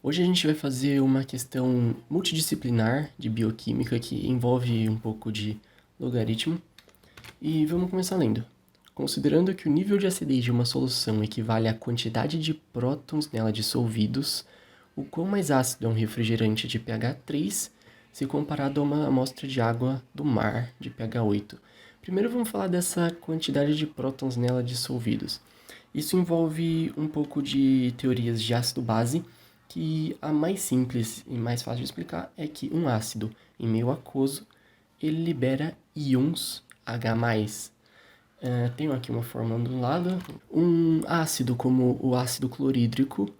Hoje a gente vai fazer uma questão multidisciplinar de bioquímica que envolve um pouco de logaritmo. E vamos começar lendo. Considerando que o nível de acidez de uma solução equivale à quantidade de prótons nela dissolvidos, o quão mais ácido é um refrigerante de pH 3 se comparado a uma amostra de água do mar de pH 8. Primeiro vamos falar dessa quantidade de prótons nela dissolvidos. Isso envolve um pouco de teorias de ácido-base, que a mais simples e mais fácil de explicar é que um ácido em meio aquoso, ele libera íons H+. Tenho aqui uma fórmula do lado. Um ácido como o ácido clorídrico,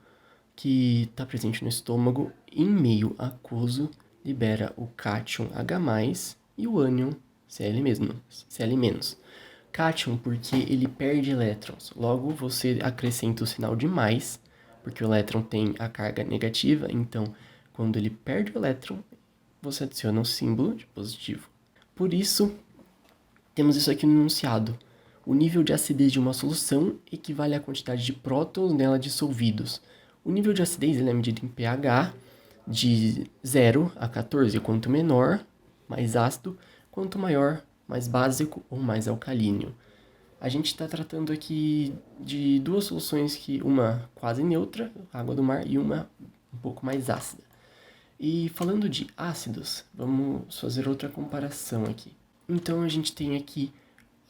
que está presente no estômago, em meio aquoso, libera o cátion H+, e o ânion Cl-. Cátion porque ele perde elétrons. Logo, você acrescenta o sinal de mais, porque o elétron tem a carga negativa, então, quando ele perde o elétron, você adiciona um símbolo de positivo. Por isso, temos isso aqui no enunciado. O nível de acidez de uma solução equivale à quantidade de prótons nela dissolvidos. O nível de acidez ele é medido em pH de 0 a 14. Quanto menor, mais ácido. Quanto maior, mais básico ou mais alcalíneo. A gente está tratando aqui de duas soluções, que uma quase neutra, água do mar, e uma um pouco mais ácida. E falando de ácidos, vamos fazer outra comparação aqui. Então a gente tem aqui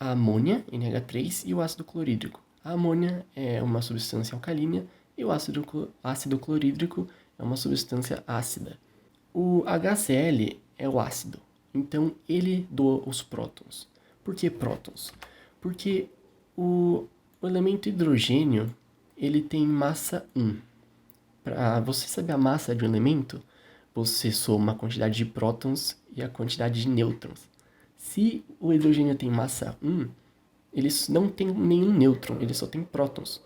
a amônia, NH3, e o ácido clorídrico. A amônia é uma substância alcalina e o ácido clorídrico é uma substância ácida. O HCl é o ácido, então ele doa os prótons. Por que prótons? Porque o elemento hidrogênio ele tem massa 1. Para você saber a massa de um elemento, você soma a quantidade de prótons e a quantidade de nêutrons. Se o hidrogênio tem massa 1, ele não tem nenhum nêutron, ele só tem prótons.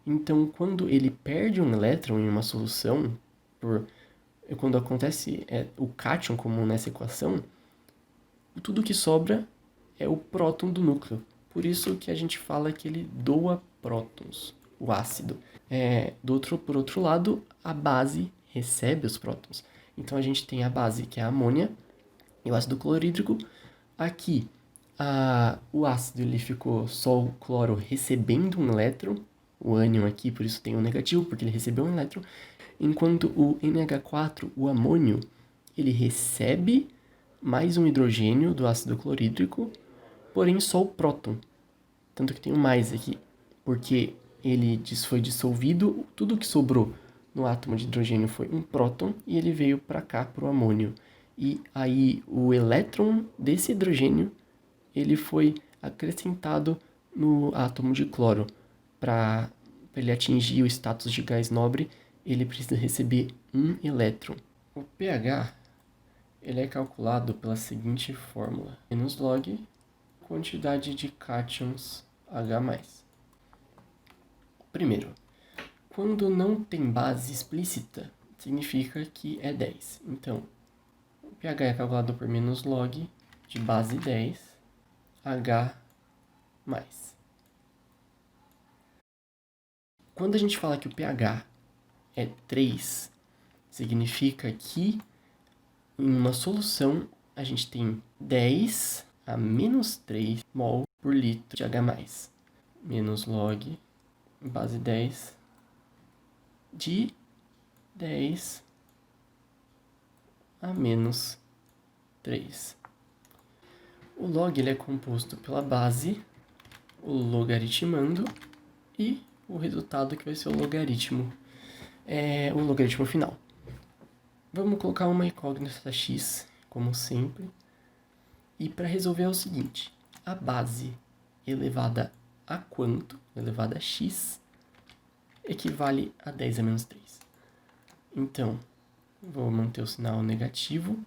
Então, quando ele perde um elétron em uma solução, quando acontece o cátion comum nessa equação, tudo que sobra é o próton do núcleo. Por isso que a gente fala que ele doa prótons, o ácido. Por outro lado, a base recebe os prótons. Então a gente tem a base, que é a amônia, e o ácido clorídrico. Aqui, o ácido ele ficou só o cloro recebendo um elétron, o ânion aqui, por isso tem um negativo, porque ele recebeu um elétron, enquanto o NH4, o amônio, ele recebe mais um hidrogênio do ácido clorídrico, porém só o próton. Tanto que tem um mais aqui, porque ele foi dissolvido, tudo que sobrou no átomo de hidrogênio foi um próton e ele veio para cá, para o amônio. E aí o elétron desse hidrogênio ele foi acrescentado no átomo de cloro. Para ele atingir o status de gás nobre, ele precisa receber um elétron. O pH ele é calculado pela seguinte fórmula: menos log quantidade de cátions H+. Primeiro, quando não tem base explícita, significa que é 10. Então, o pH é calculado por menos log de base 10 H+. Quando a gente fala que o pH é 3, significa que em uma solução a gente tem 10 a menos 3 mol por litro de H+. Menos log base 10 de 10 a menos 3. O log ele é composto pela base, o logaritmando e o resultado que vai ser o logaritmo final. Vamos colocar uma incógnita x, como sempre. E para resolver é o seguinte: a base elevada a quanto, elevada a x, equivale a 10 a menos 3. Então, vou manter o sinal negativo.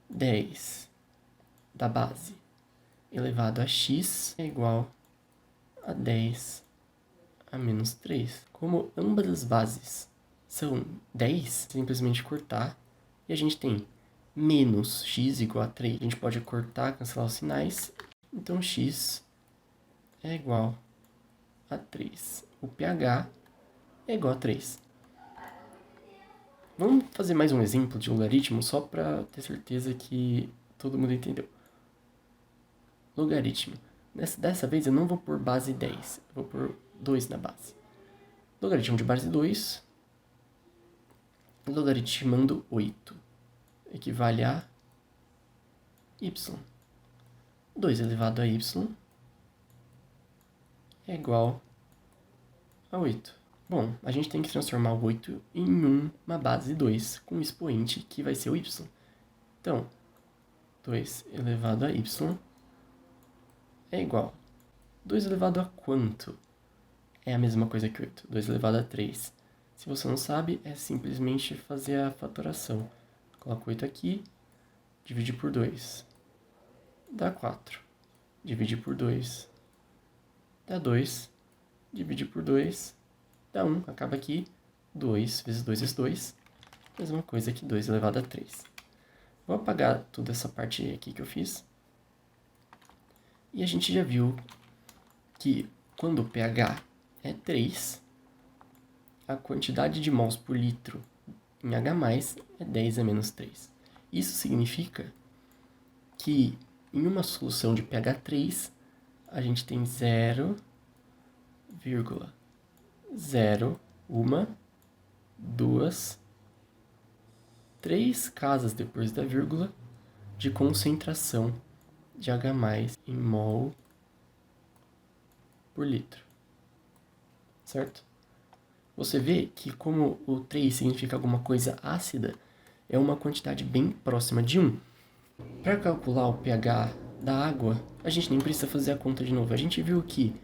10 da base elevado a x é igual a 10 a menos 3. Como ambas as bases são 10, simplesmente cortar. E a gente tem menos x igual a 3. A gente pode cortar, cancelar os sinais. Então, x é igual a 3. O pH é igual a 3. Vamos fazer mais um exemplo de logaritmo só para ter certeza que todo mundo entendeu. Logaritmo. Dessa vez eu não vou por base 10, eu vou por 2 na base. Logaritmo de base 2, logaritmando 8, equivale a y. 2 elevado a y é igual a 8. Bom, a gente tem que transformar o 8 em uma base 2 com um expoente que vai ser o y. Então, 2 elevado a y é igual. 2 elevado a quanto? É a mesma coisa que 8. 2 elevado a 3. Se você não sabe, é simplesmente fazer a fatoração. Coloca 8 aqui, divide por 2. Dá 4. Divide por 2. Dá 2. Divide por 2. Dá 1. Acaba aqui. 2 vezes 2 vezes 2. Mesma coisa que 2 elevado a 3. Vou apagar toda essa parte aqui que eu fiz. E a gente já viu que quando o pH é 3, a quantidade de mols por litro em H+, é 10 a menos 3. Isso significa que em uma solução de pH 3, a gente tem 0,01, 2, 3 casas depois da vírgula de concentração de H+ em mol por litro. Certo? Você vê que como o 3 significa alguma coisa ácida, é uma quantidade bem próxima de 1. Para calcular o pH da água, a gente nem precisa fazer a conta de novo. A gente viu que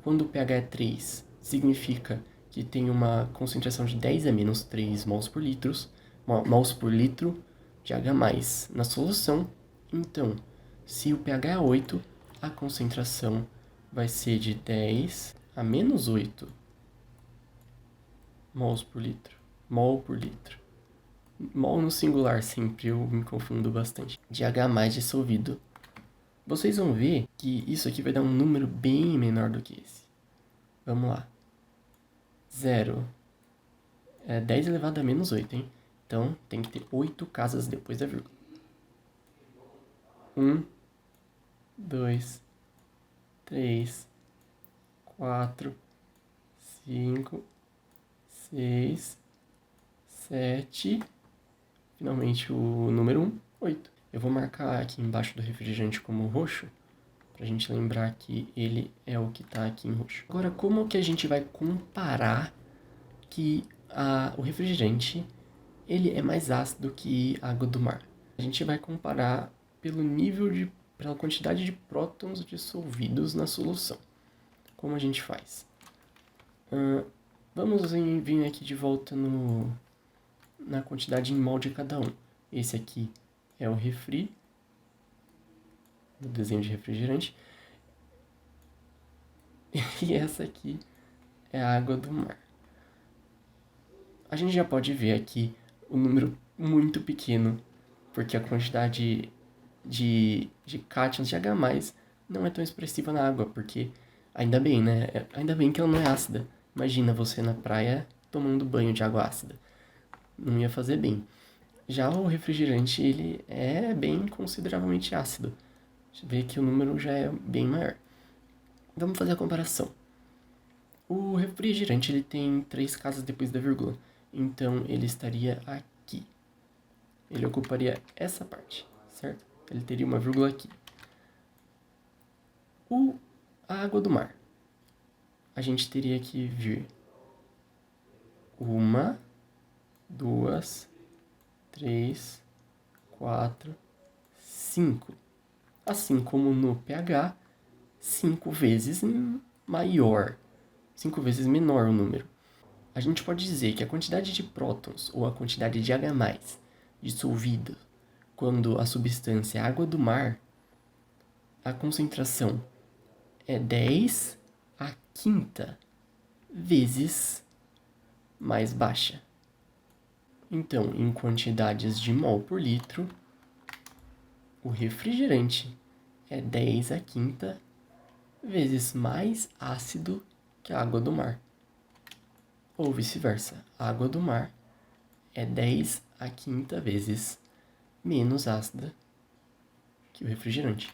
quando o pH é 3, significa que tem uma concentração de 10 a menos 3 mols por litro de H+ na solução. Então, se o pH é 8, a concentração vai ser de 10 a menos 8 mols por litro. Mol por litro. Mol no singular sempre, eu me confundo bastante. De H+ dissolvido. Vocês vão ver que isso aqui vai dar um número bem menor do que esse. Vamos lá. 0 é 10 elevado a menos 8, hein? Então, tem que ter 8 casas depois da vírgula. 1, 2, 3, 4, 5, 6, 7, finalmente o número 1, 8. Eu vou marcar aqui embaixo do refrigerante como roxo, pra gente lembrar que ele é o que tá aqui em roxo. Agora, como que a gente vai comparar que o refrigerante ele é mais ácido que a água do mar? A gente vai comparar pela quantidade de prótons dissolvidos na solução. Como a gente faz? Vamos vir aqui de volta na quantidade em mol de cada um. Esse aqui é o refri, o desenho de refrigerante. E essa aqui é a água do mar. A gente já pode ver aqui o número muito pequeno, porque a quantidade de cátions de H+ não é tão expressiva na água, porque ainda bem, né? Ainda bem que ela não é ácida. Imagina você na praia tomando banho de água ácida. Não ia fazer bem. Já o refrigerante, ele é bem consideravelmente ácido. Você vê que o número já é bem maior. Vamos fazer a comparação. O refrigerante, ele tem 3 casas depois da vírgula. Então, ele estaria aqui. Ele ocuparia essa parte, certo? Ele teria uma vírgula aqui. A água do mar. A gente teria que vir 1, 2, 3, 4, 5. Assim como no pH, 5 vezes maior. 5 vezes menor o número. A gente pode dizer que a quantidade de prótons ou a quantidade de H+ dissolvida quando a substância é água do mar, a concentração é 10 a quinta vezes mais baixa. Então, em quantidades de mol por litro, o refrigerante é 10 a quinta vezes mais ácido que a água do mar. Ou vice-versa, a água do mar é 10 a quinta vezes menos ácida que o refrigerante.